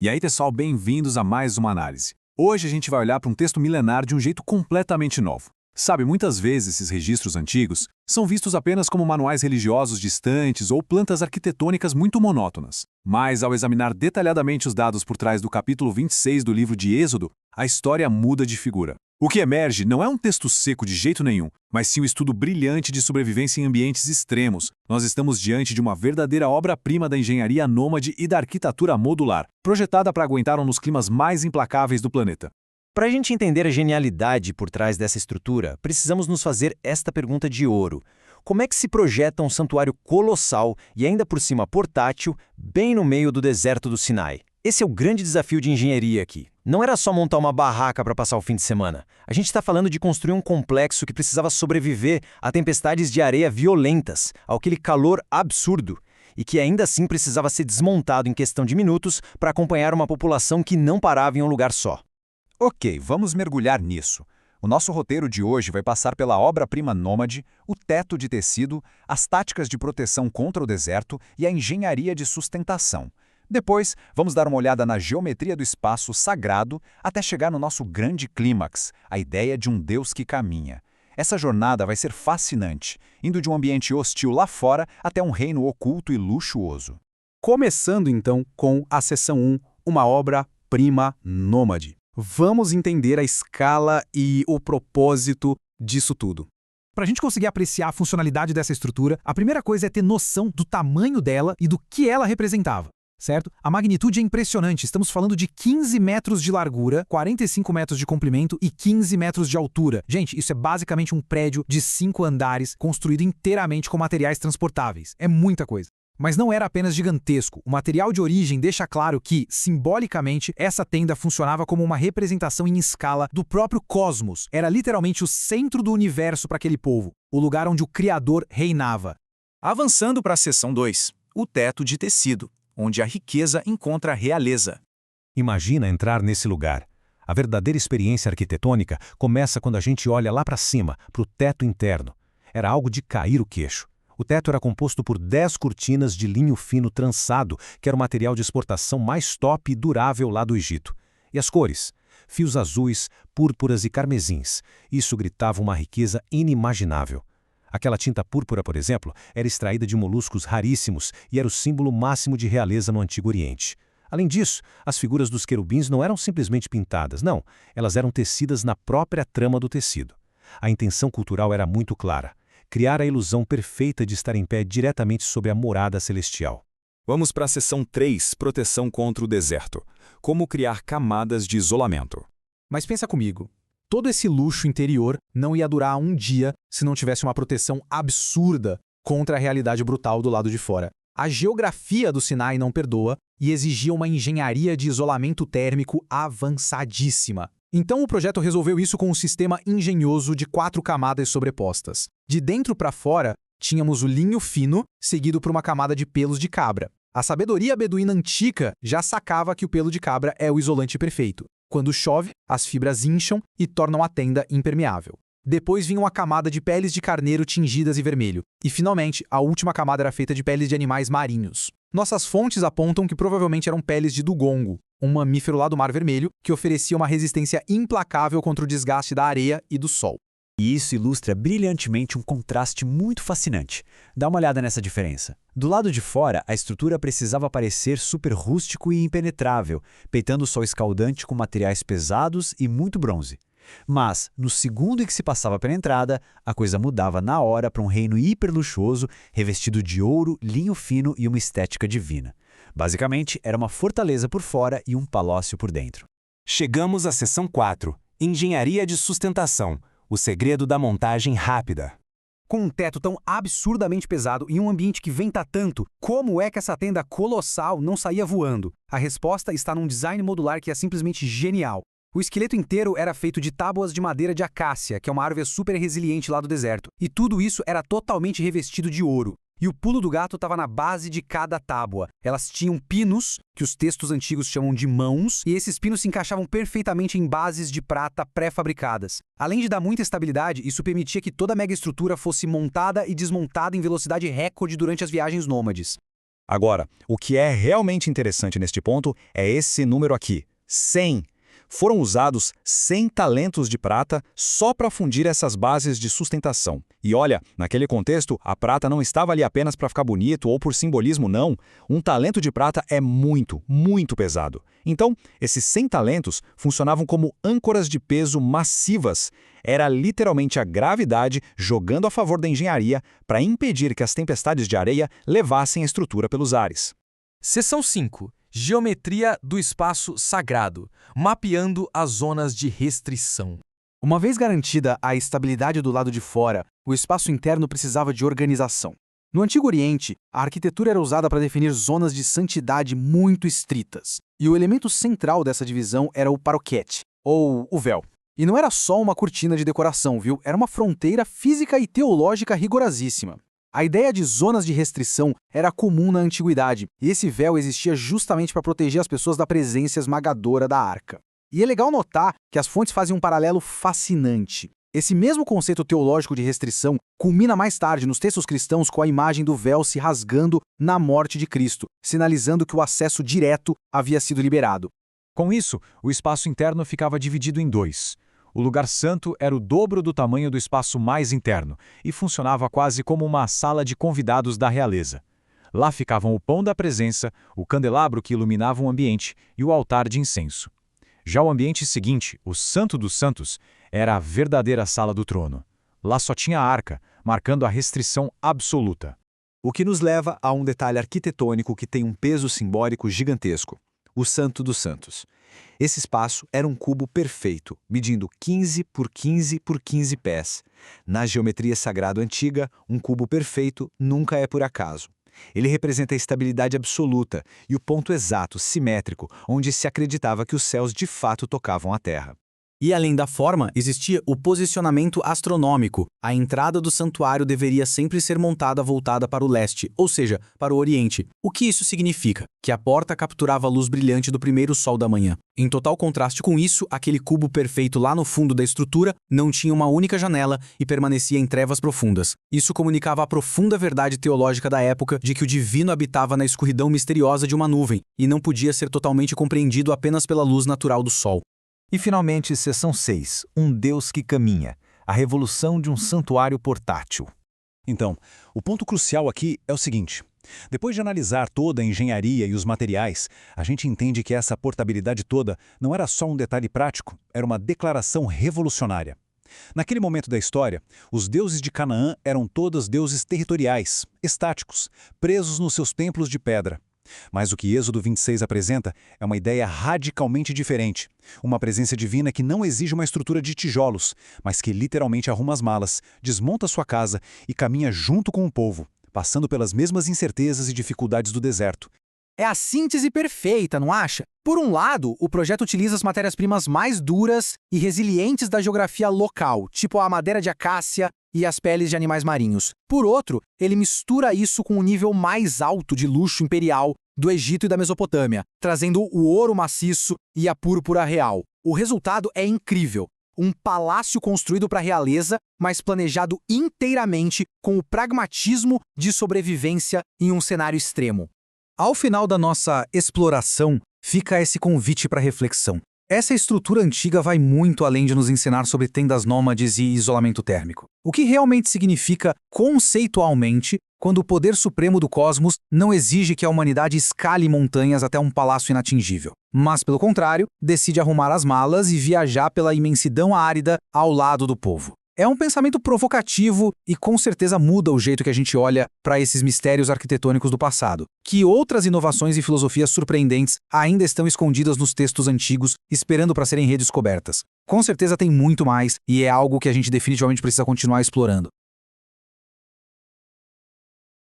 E aí, pessoal, bem-vindos a mais uma análise. Hoje a gente vai olhar para um texto milenar de um jeito completamente novo. Sabe, muitas vezes esses registros antigos são vistos apenas como manuais religiosos distantes ou plantas arquitetônicas muito monótonas. Mas, ao examinar detalhadamente os dados por trás do capítulo 26 do livro de Êxodo, a história muda de figura. O que emerge não é um texto seco de jeito nenhum, mas sim um estudo brilhante de sobrevivência em ambientes extremos. Nós estamos diante de uma verdadeira obra-prima da engenharia nômade e da arquitetura modular, projetada para aguentar um dos climas mais implacáveis do planeta. Para a gente entender a genialidade por trás dessa estrutura, precisamos nos fazer esta pergunta de ouro. Como é que se projeta um santuário colossal e ainda por cima portátil, bem no meio do deserto do Sinai? Esse é o grande desafio de engenharia aqui. Não era só montar uma barraca para passar o fim de semana. A gente está falando de construir um complexo que precisava sobreviver a tempestades de areia violentas, àquele calor absurdo, e que ainda assim precisava ser desmontado em questão de minutos para acompanhar uma população que não parava em um lugar só. Ok, vamos mergulhar nisso. O nosso roteiro de hoje vai passar pela obra-prima nômade, o teto de tecido, as táticas de proteção contra o deserto e a engenharia de sustentação. Depois, vamos dar uma olhada na geometria do espaço sagrado até chegar no nosso grande clímax, a ideia de um Deus que caminha. Essa jornada vai ser fascinante, indo de um ambiente hostil lá fora até um reino oculto e luxuoso. Começando então com a seção 1, uma obra-prima nômade. Vamos entender a escala e o propósito disso tudo. Para a gente conseguir apreciar a funcionalidade dessa estrutura, a primeira coisa é ter noção do tamanho dela e do que ela representava. Certo? A magnitude é impressionante, estamos falando de 15 metros de largura, 45 metros de comprimento e 15 metros de altura. Gente, isso é basicamente um prédio de 5 andares construído inteiramente com materiais transportáveis. É muita coisa. Mas não era apenas gigantesco. O material de origem deixa claro que, simbolicamente, essa tenda funcionava como uma representação em escala do próprio cosmos. Era literalmente o centro do universo para aquele povo, o lugar onde o Criador reinava. Avançando para a seção 2, o teto de tecido, onde a riqueza encontra a realeza. Imagina entrar nesse lugar. A verdadeira experiência arquitetônica começa quando a gente olha lá para cima, para o teto interno. Era algo de cair o queixo. O teto era composto por 10 cortinas de linho fino trançado, que era o material de exportação mais top e durável lá do Egito. E as cores? Fios azuis, púrpuras e carmesins. Isso gritava uma riqueza inimaginável. Aquela tinta púrpura, por exemplo, era extraída de moluscos raríssimos e era o símbolo máximo de realeza no Antigo Oriente. Além disso, as figuras dos querubins não eram simplesmente pintadas, não, elas eram tecidas na própria trama do tecido. A intenção cultural era muito clara: criar a ilusão perfeita de estar em pé diretamente sobre a morada celestial. Vamos para a seção 3, proteção contra o deserto. Como criar camadas de isolamento. Mas pensa comigo. Todo esse luxo interior não ia durar um dia se não tivesse uma proteção absurda contra a realidade brutal do lado de fora. A geografia do Sinai não perdoa e exigia uma engenharia de isolamento térmico avançadíssima. Então o projeto resolveu isso com um sistema engenhoso de 4 camadas sobrepostas. De dentro para fora, tínhamos o linho fino, seguido por uma camada de pelos de cabra. A sabedoria beduína antiga já sacava que o pelo de cabra é o isolante perfeito. Quando chove, as fibras incham e tornam a tenda impermeável. Depois vinha uma camada de peles de carneiro tingidas em vermelho. E, finalmente, a última camada era feita de peles de animais marinhos. Nossas fontes apontam que provavelmente eram peles de dugongo, um mamífero lá do Mar Vermelho que oferecia uma resistência implacável contra o desgaste da areia e do sol. E isso ilustra brilhantemente um contraste muito fascinante. Dá uma olhada nessa diferença. Do lado de fora, a estrutura precisava parecer super rústico e impenetrável, peitando o sol escaldante com materiais pesados e muito bronze. Mas, no segundo em que se passava pela entrada, a coisa mudava na hora para um reino hiperluxuoso, revestido de ouro, linho fino e uma estética divina. Basicamente, era uma fortaleza por fora e um palácio por dentro. Chegamos à seção 4, engenharia de sustentação. O segredo da montagem rápida. Com um teto tão absurdamente pesado e um ambiente que venta tanto, como é que essa tenda colossal não saía voando? A resposta está num design modular que é simplesmente genial. O esqueleto inteiro era feito de tábuas de madeira de acácia, que é uma árvore super resiliente lá do deserto, e tudo isso era totalmente revestido de ouro. E o pulo do gato estava na base de cada tábua. Elas tinham pinos, que os textos antigos chamam de mãos, e esses pinos se encaixavam perfeitamente em bases de prata pré-fabricadas. Além de dar muita estabilidade, isso permitia que toda a mega estrutura fosse montada e desmontada em velocidade recorde durante as viagens nômades. Agora, o que é realmente interessante neste ponto é esse número aqui, 100. Foram usados 100 talentos de prata só para fundir essas bases de sustentação. E olha, naquele contexto, a prata não estava ali apenas para ficar bonito ou por simbolismo, não. Um talento de prata é muito, muito pesado. Então, esses 100 talentos funcionavam como âncoras de peso massivas. Era literalmente a gravidade jogando a favor da engenharia para impedir que as tempestades de areia levassem a estrutura pelos ares. Seção 5. Geometria do espaço sagrado, mapeando as zonas de restrição. Uma vez garantida a estabilidade do lado de fora, o espaço interno precisava de organização. No Antigo Oriente, a arquitetura era usada para definir zonas de santidade muito estritas, e o elemento central dessa divisão era o paroquete, ou o véu. E não era só uma cortina de decoração, viu? Era uma fronteira física e teológica rigorosíssima. A ideia de zonas de restrição era comum na antiguidade, e esse véu existia justamente para proteger as pessoas da presença esmagadora da arca. E é legal notar que as fontes fazem um paralelo fascinante. Esse mesmo conceito teológico de restrição culmina mais tarde nos textos cristãos com a imagem do véu se rasgando na morte de Cristo, sinalizando que o acesso direto havia sido liberado. Com isso, o espaço interno ficava dividido em dois. O lugar santo era o dobro do tamanho do espaço mais interno e funcionava quase como uma sala de convidados da realeza. Lá ficavam o pão da presença, o candelabro que iluminava o ambiente e o altar de incenso. Já o ambiente seguinte, o Santo dos Santos, era a verdadeira sala do trono. Lá só tinha a arca, marcando a restrição absoluta. O que nos leva a um detalhe arquitetônico que tem um peso simbólico gigantesco: o Santo dos Santos. Esse espaço era um cubo perfeito, medindo 15 por 15 por 15 pés. Na geometria sagrada antiga, um cubo perfeito nunca é por acaso. Ele representa a estabilidade absoluta e o ponto exato, simétrico, onde se acreditava que os céus de fato tocavam a terra. E além da forma, existia o posicionamento astronômico. A entrada do santuário deveria sempre ser montada voltada para o leste, ou seja, para o oriente. O que isso significa? Que a porta capturava a luz brilhante do primeiro sol da manhã. Em total contraste com isso, aquele cubo perfeito lá no fundo da estrutura não tinha uma única janela e permanecia em trevas profundas. Isso comunicava a profunda verdade teológica da época de que o divino habitava na escuridão misteriosa de uma nuvem e não podia ser totalmente compreendido apenas pela luz natural do sol. E finalmente, seção 6, um Deus que caminha, a revolução de um santuário portátil. Então, o ponto crucial aqui é o seguinte: depois de analisar toda a engenharia e os materiais, a gente entende que essa portabilidade toda não era só um detalhe prático, era uma declaração revolucionária. Naquele momento da história, os deuses de Canaã eram todos deuses territoriais, estáticos, presos nos seus templos de pedra. Mas o que Êxodo 26 apresenta é uma ideia radicalmente diferente. Uma presença divina que não exige uma estrutura de tijolos, mas que literalmente arruma as malas, desmonta sua casa e caminha junto com o povo, passando pelas mesmas incertezas e dificuldades do deserto. É a síntese perfeita, não acha? Por um lado, o projeto utiliza as matérias-primas mais duras e resilientes da geografia local, tipo a madeira de acácia e as peles de animais marinhos. Por outro, ele mistura isso com um nível mais alto de luxo imperial do Egito e da Mesopotâmia, trazendo o ouro maciço e a púrpura real. O resultado é incrível. Um palácio construído para a realeza, mas planejado inteiramente com o pragmatismo de sobrevivência em um cenário extremo. Ao final da nossa exploração, fica esse convite para reflexão. Essa estrutura antiga vai muito além de nos ensinar sobre tendas nômades e isolamento térmico. O que realmente significa, conceitualmente, quando o poder supremo do cosmos não exige que a humanidade escale montanhas até um palácio inatingível, mas, pelo contrário, decide arrumar as malas e viajar pela imensidão árida ao lado do povo. É um pensamento provocativo e com certeza muda o jeito que a gente olha para esses mistérios arquitetônicos do passado. Que outras inovações e filosofias surpreendentes ainda estão escondidas nos textos antigos, esperando para serem redescobertas. Com certeza tem muito mais e é algo que a gente definitivamente precisa continuar explorando.